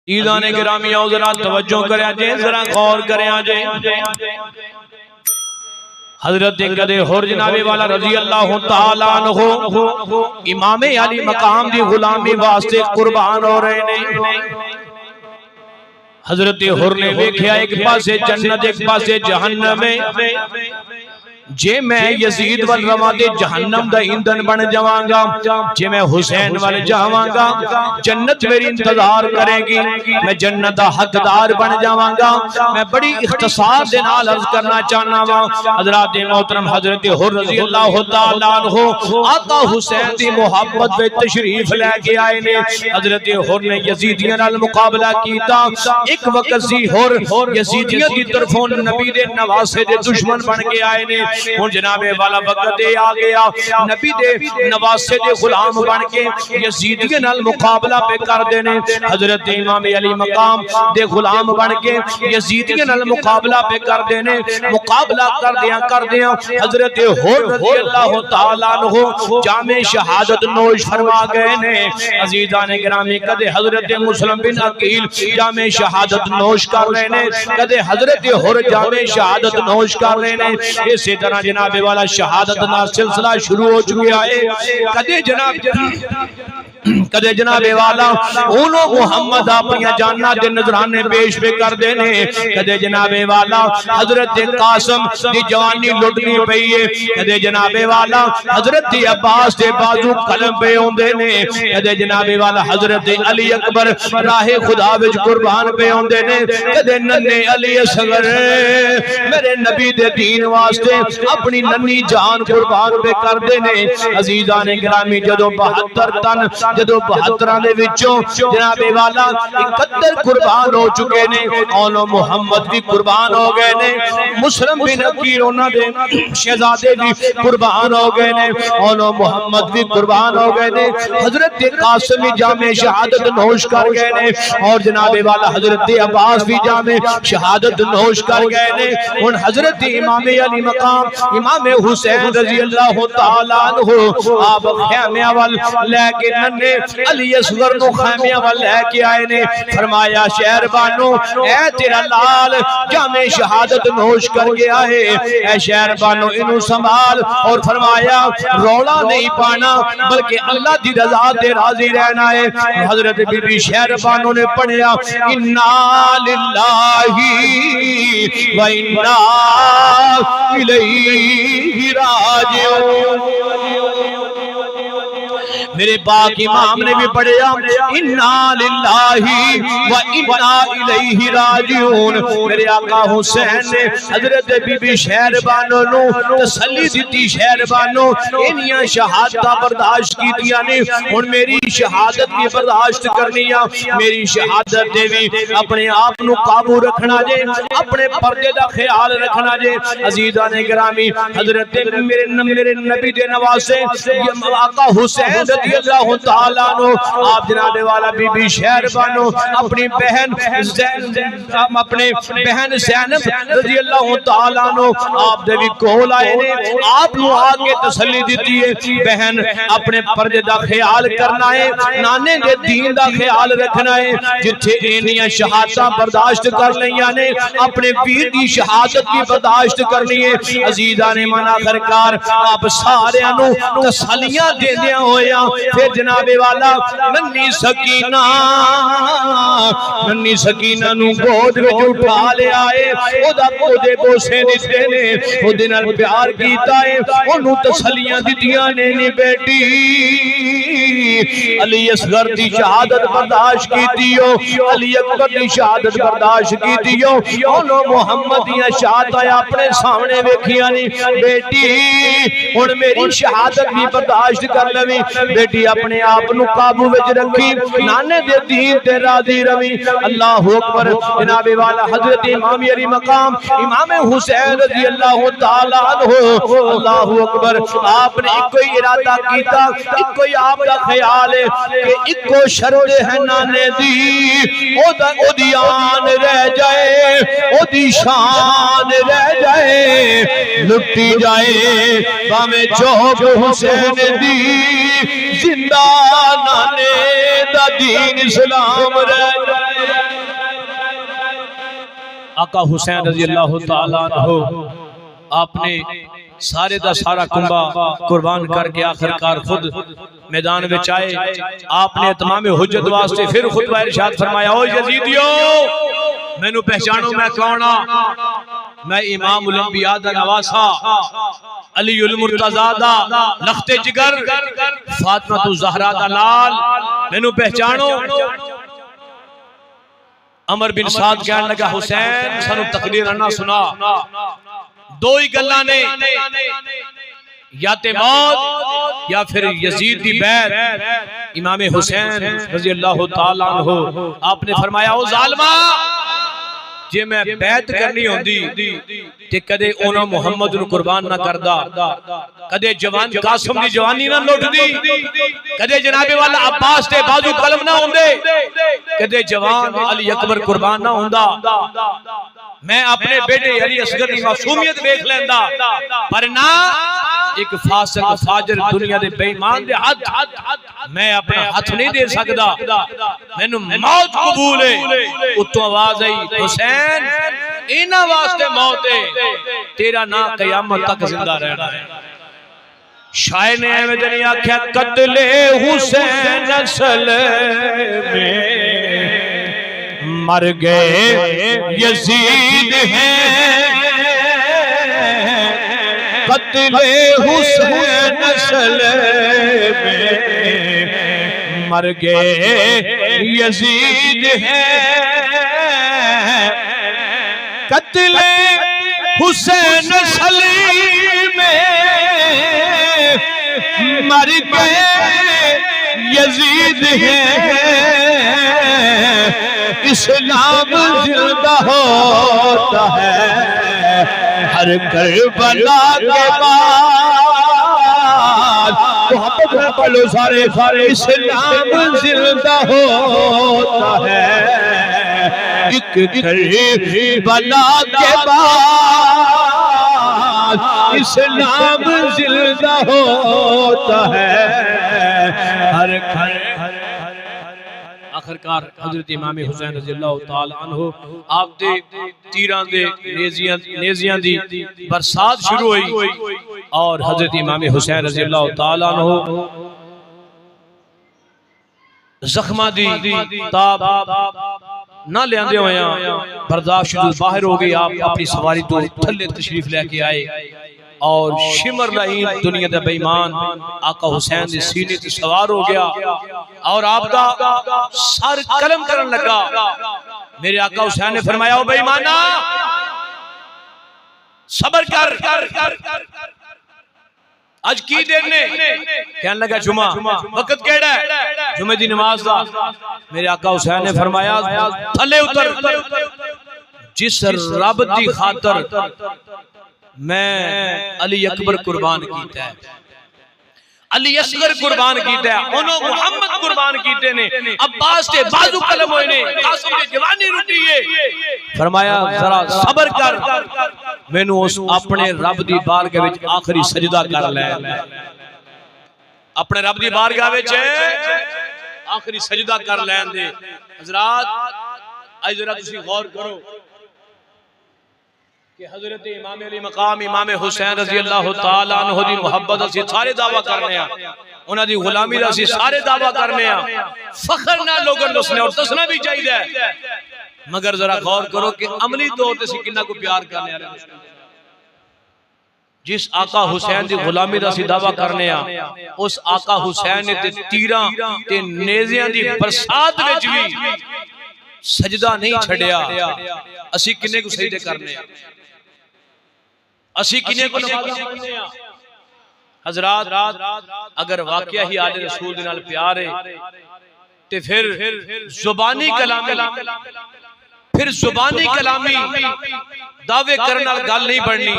عزیزان گرامی آؤ ذرا توجہ کریں جے، ذرا غور کریں جے۔ حضرت قدر حر جناب والا رضی اللہ تعالیٰ عنہ امام علی مقام دی غلامی واسطے قربان ہو رہے نے۔ حضرت حر نے دیکھا ایک پاسے جنت ایک پاسے جہنم میں، جے میں یزید والرواد جہنم دا ایندھن بن جاواں گا، جے میں حسین وال جاواں گا جنت میری انتظار کرے گی، میں جنت دا حقدار بن جاواں گا۔ میں بڑی اختصار دے نال عرض کرنا چاہنا وا حضرات محترم حضرت حر رضی اللہ تعالیٰ عنہ آقا حسین دی محبت میں تشریف لے کے آئے نے۔ حضرت حر نے یزیدیاں نال مقابلہ کیتا، ایک وقت سی حر یزیدیاں دی طرفوں نبی دے نواسے دے دشمن بن کے آئے نے۔ ہن جناب والا وقت دے آ گیا، نبی دے نواسے دے غلام بن کے یزیدیاں نال مقابلہ پہ کر دینے۔ حضرت امام علی مقام دے غلام بن کے یزیدیاں نال مقابلہ پہ کر دینے۔ مقابلہ کر دیاں حضرت حر رضی اللہ تعالیٰ عنہ جامِ شہادت نوش فرما گئے نے۔ عزیزان گرامی کدے حضرت مسلم بن عقیل جامِ شہادت نوش کر رہے نے، کدے حضرت حر جامِ شہادت نوش کر رہے نے۔ اسی طرح جناب والا شہادت نا سلسلہ شروع ہو چکیا ہے۔ کدے جناب والا انہوں محمد اپنی جاننا دے نظرانے پیش پہ کر دینے، کدے جناب والا حضرت قاسم دی جوانی لٹنی پئی ہے، کدے جناب والا حضرت عباس دے بازو قلم پہ ہوں دینے، کدے جناب والا حضرت علی اکبر راہ خدا وچ قربان پہ ہوں دینے، کدے ننے علی اصغر میرے نبی دے دین واسطے اپنی ننی جان قربان پہ کر دینے۔ عزیزان گرامی جدو 72 تن جدو 72 دے وچوں جناب والا 71 قربان ہو چکے نے، اولو محمد بھی قربان ہو گئے نے، مسلم بن عقیل انہاں دے شہزادے بھی قربان ہو گئے نے، اولو محمد بھی قربان ہو گئے نے، حضرت قاسم جامع شہادت نوش کر گئے نے، اور جناب والا حضرت عباس بھی جامع شہادت نوش کر گئے نے۔ ان حضرت امام علی مقام امام حسین رضی اللہ تعالیٰ عنہ آپ خیمہ وال لے کے ننے علی اصغر نو خیمہ وال لے کے آئے نے، فرمایا شہر بانو اے تیرا لال جامع شہادت نوش کر گیا ہے، اے شہر بانو انہوں سنبھال، اور فرمایا رولا نہیں پانا بلکہ اللہ دی رضا دے راضی رہنا ہے۔ حضرت بی بی شہر بانو نے پڑھیا انا للہ و انا الیہ راجعون، میرے پاک امام نے بھی پڑھیا انا للہ و انا الیہ راجعون۔ میرے آقا حسین نے حضرت بی بی شہر بانو نو تسلی دیتی، شہر بانو انیاں شہادتہ برداشت کی دیا نے، اور میری شہادت کی برداشت کرنی ہے، میری شہادت دے بھی اپنے آپ نو قابو رکھنا جے، اپنے پردے دا خیال رکھنا جے۔ عزیزان گرامی حضرت میرے نبی دے نواسے آقا حسین رضی اللہ تعالیٰ عنہ آپ جناب والا بی بی شہر بانو اپنی بہن زینب رضی اللہ تعالیٰ عنہ آپ دے بھی کول آئے نے، آپ نو آگے تسلی دیتی ہے بہن اپنے پردے دا خیال کرنا ہے، نانے دے دین دا خیال رکھنا ہے، جتھے انیاں شہادتہ برداشت کر لیا نے اپنے پیر دی شہادت کی برداشت کرنی ہے۔ عزیزان مانا خرکار آپ سارے انو تسلیاں دے دیا ہویا، پھر جناب والا ننی سکینہ نو گود وچ اٹھا لے آئے، او دا پودے بوسے دیتے نے، او دنال پیار کیتا ہے، انہوں تسلیاں دیتیاں نے نی بیٹی علی اصغر دی شہادت برداشت کی دیو، علی اکبر دی شہادت برداشت کی دیو، انہوں محمد یا شہادت آیا اپنے سامنے ویکھیاں نی بیٹی اور میری شہادت بھی برداشت کر لوی، بیٹی اپنے آپ نو قابو وچ رکھی، نانے دے دین تے راضی روی۔ اللہ اکبر جناب والا حضرت امام علی مقام امام حسین رضی اللہ تعالیٰ عنہ اللہ اکبر آپ نے ایک کوئی ارادہ کیتا، ایک کوئی آپ کا خیال ہے کہ ایک کو شرط ہے نانے دی او دی آن رہ جائے، او دی شان رہ جائے، لٹی جائے بامی چوب حسین دی، زندہ نانے دا دین اسلام رہ جائے۔ آقا حسین رضی اللہ تعالیٰ عنہ آپ نے سارے دا سارا کنبا قربان کر کے آخرکار خود میدان وچ آئے. آپ نے اتمام حجت واسطے پھر خطبہ ارشاد فرمایا او یزیدیو مینوں پہچانو میں کون ہاں؟ میں امام الانبیاء دا نواسا علی المرتضی دا لخت جگر فاطمہ الزہرا دا لال مینوں پہچانو. عمر بن سعد کہنے لگا حسین سانو تقریر نہ سنا. دو ہی گلاں نے یا تے موت یا پھر یزید دی بیعت. امام حسین رضی اللہ تعالیٰ عنہ آپ نے فرمایا او ظالمہ جے میں بیعت کرنی ہوندی تے کدے اونا محمد نو قربان نہ کردا, کدے جوان قاسم دی جوانی نہ لٹ دی, کدے جناب والا عباس تے بازو قلم نہ ہوندے, کدے جوان علی اکبر قربان نہ ہوندا. میں اپنے بیٹے علی اصغر دی معصومیت دیکھ لیندا, پر نہ ایک فاسق فاجر دنیا دے بے ایمان دے ہاتھ میں اپنا ہاتھ نہیں دے سکدا. مینوں موت قبول ہے. اتوں آواز آئی حسین انہاں واسطے موت ہے, تیرا نا قیامت تک زندہ رہنا ہے. شاعر نے ایویں نہیں آکھیا قتل حسین اصل میں مر گئے یزید ہیں, قتل حسین اصل میں مر گئے یزید ہیں, قتل حسین اصل میں مر گئے یزید ہیں. اسلام زندہ ہوتا ہے ہر کربلا کے بعد. محبت میں پڑھو سارے سارے. اسلام زندہ ہوتا ہے ایک کربلا کے بعد. اسلام زندہ ہوتا ہے ہر آخرکار حضرت امام حسین رضی اللہ تعالی عنہ آپ دے تیران دے نیزیاں دی برسات شروع ہوئی اور حضرت امام حسین رضی اللہ تعالی عنہ زخمہ دی تاب نہ لے آندے ہوئے برداشت شدود باہر ہو گئی. آپ اپنی سواری تو تھلے تشریف لے کے آئے اور شمر لائن دنیا دا بیمان آقا حسین دے سینے تے سوار ہو گیا اور آپ دا سر قلم کرن لگا. میرے آقا حسین نے فرمایا او بیمانا صبر کر, آج کی دیکھنے کہنے لگا جمعہ وقت کیڑا ہے جمعہ دی نماز دا. میرے آقا حسین نے فرمایا تھلے اتر, جس رب دی خاطر میں علی اکبر قربان کیتا ہے, علی اصغر قربان کیتا ہے, انہوں محمد قربان کیتے نے, عباس تے بازو قلم ہوئے نے, قاسم تے جوانی روٹی ہے. فرمایا ذرا صبر کر, میں نو اس اپنے رب دی بارگاہ وچ آخری سجدہ کر لے. اپنے رب دی بارگاہ وچ آخری سجدہ کر لین دے. حضرات آج ذرا تسی غور کرو کہ حضرت امام علی مقام امام حسین رضی اللہ تعالیٰ عنہ دی محبت اسی سارے دعویٰ کرنے ہیں, انہاں دی غلامی دا اسی سارے دعویٰ کرنے ہیں. فخر نہ لوگن دسنے اور دسنا بھی چاہیے, مگر ذرا غور کرو کہ عملی طور تے سی کنہ کو پیار کرنے ہیں. جس آقا حسین دی غلامی دا سی دعویٰ کرنے ہیں اس آقا حسین نے تیراں تے نیزیاں دی برسات وچ بھی سجدہ نہیں چھڑیا. اسی کنے کو سجدے کرنے ہیں, اسی کنے کو سجدے کرنے ہیں. حضرات اگر واقعہ ہی آل رسول دنال پیار ہے تے پھر زبانی کلامی دعوے کرنا گل نہیں بڑھنی.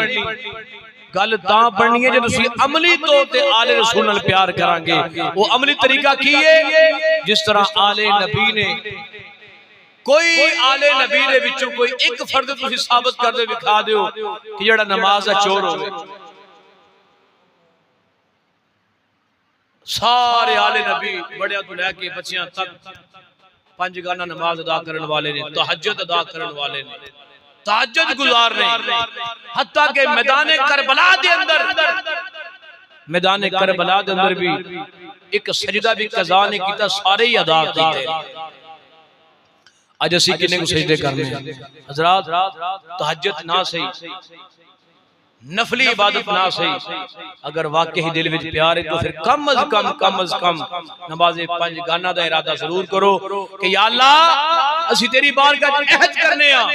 گل تاں بڑھنی ہے جب اسی عملی طور تے آل رسول نال پیار کرانگے. وہ عملی طریقہ کی ہے جس طرح آل نبی نے کوئی آل نبی دے وچوں کوئی ایک فرد تسی ثابت کر دے دکھا دیو کہ جڑا نماز دا چور ہوئے. سارے آل نبی بڑے تو لے کے بچیاں تک پنج گانا نماز ادا کرن والے نے, تہجد ادا کرن والے نے, تہجد گزار رہے ہیں، حتیٰ کہ میدان کربلا دے اندر بھی ایک سجدہ بھی قضا نے کیتا، سارے ہی ادا کیتے۔ آج اسی کنے کو سجدے کرنے ہیں حضرات، تہجد نہ صحیح، نفلی عبادت نہ صحیح، اگر واقعی دل وچ پیار ہے تو پھر کم از کم نماز 5 گانا دا ارادہ ضرور کرو کہ یا اللہ اسی تیری بارگاہ وچ عہد کرنے ہاں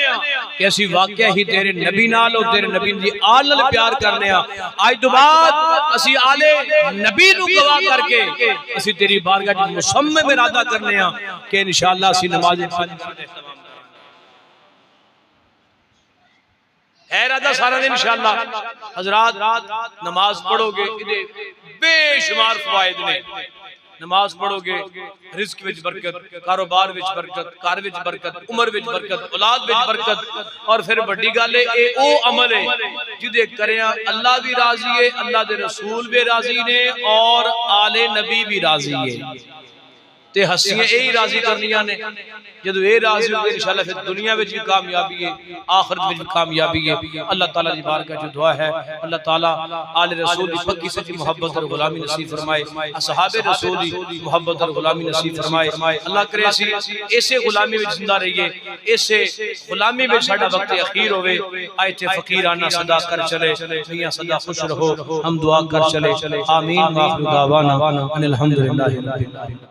کہ اسی واقعی ہی تیرے نبی نال اور تیرے نبی دی آل نال پیار کرنے ہاں، آج تو بعد اسی آل نبی نو گواہ کر کے اسی تیری بارگاہ وچ مصمم ارادہ کرنے ہاں کہ انشاءاللہ اسی نماز 5 ہے ارادہ سارا دن انشاءاللہ۔ حضرات نماز پڑھو گے بے شمار فوائد نے، نماز پڑھو گے رزق وچ برکت، کاروبار وچ برکت، کار وچ برکت، عمر وچ برکت، اولاد وچ برکت، اور پھر بڑی گل ہے اے او عمل ہے جدے کریاں اللہ بھی راضی ہے، اللہ دے رسول بھی راضی نے، اور آل نبی بھی راضی ہے، تے ہستیاں اے راضی کرنیاں نے۔ جدو اے راضی ہوگے انشاءاللہ پھر دنیا میں بھی کامیابی ہے، آخرت میں بھی کامیابی ہے۔ اللہ تعالیٰ دی بارگاہ جو دعا ہے، اللہ تعالیٰ آل رسول دی پکی سچی محبت اور غلامی نصیب فرمائے، اصحاب رسول دی محبت اور غلامی نصیب فرمائے۔ اللہ کرے ایسے غلامی میں زندہ رہیے، ایسے غلامی میں ساڈا وقت اخیر ہوئے، آیت فقیرانہ صدا کر چلے، میاں صدا خوش رہو، ہم دعا کر چلے، آمین، وآخر دعوانا ان الحمدللہ رب العالمین۔